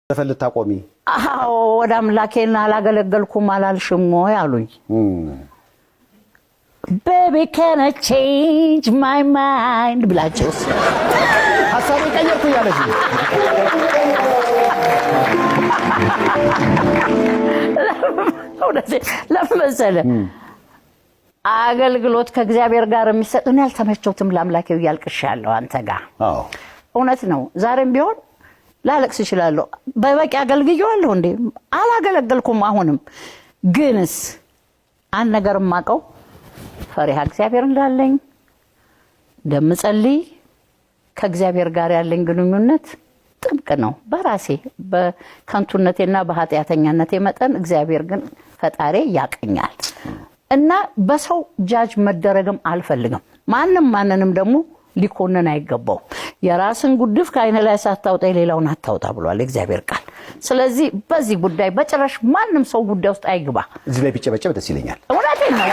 ተፈልታቆሚ አዎ ወደ አምላኬና አላገለገልኩም አላልሽም ወይ አሉኝ Baby can I change my mind ብላችሁስ ሐሳቤ ቀየርኩ ያለሽ ለምሳሌ አገልግሎት ከእግዚአብሔር ጋር የሚሰጥን ያልተመቸውትም ለአምላኬው ያልቅሻለሁ አንተ ጋር አዎ እውነት ነው ዛሬም ቢሆን ላለቅስ ይችላል በበቂ አገልግዬዋለሁ እንዴ አላገለገልኩም አሁንም ግንስ አንድ ነገር ማቀው ፈሪሃ እግዚአብሔር እንዳለኝ እንደምጸልይ ከእግዚአብሔር ጋር ያለኝ ግንኙነት ጥብቅ ነው በራሴ በከንቱነቴና በኃጢያተኛነቴ መጠን እግዚአብሔር ግን ፈጣሪ ያቀኛል እና በሰው ጃጅ መደረግም አልፈልግም ማንንም ደግሞ ሊኮነን አይገባው የራስን ጉድፍ ከአይነ ላይ ሳታውጣ ሌላውን አታውጣ ብሏል እግዚአብሔር ቃል ስለዚህ በዚህ ጉዳይ በጭራሽ ማንንም ሰው ጉዳይ ውስጥ አይግባ እዚህ ላይ ቢጨበጨብ ደስ ይለኛል እውነቴን ነው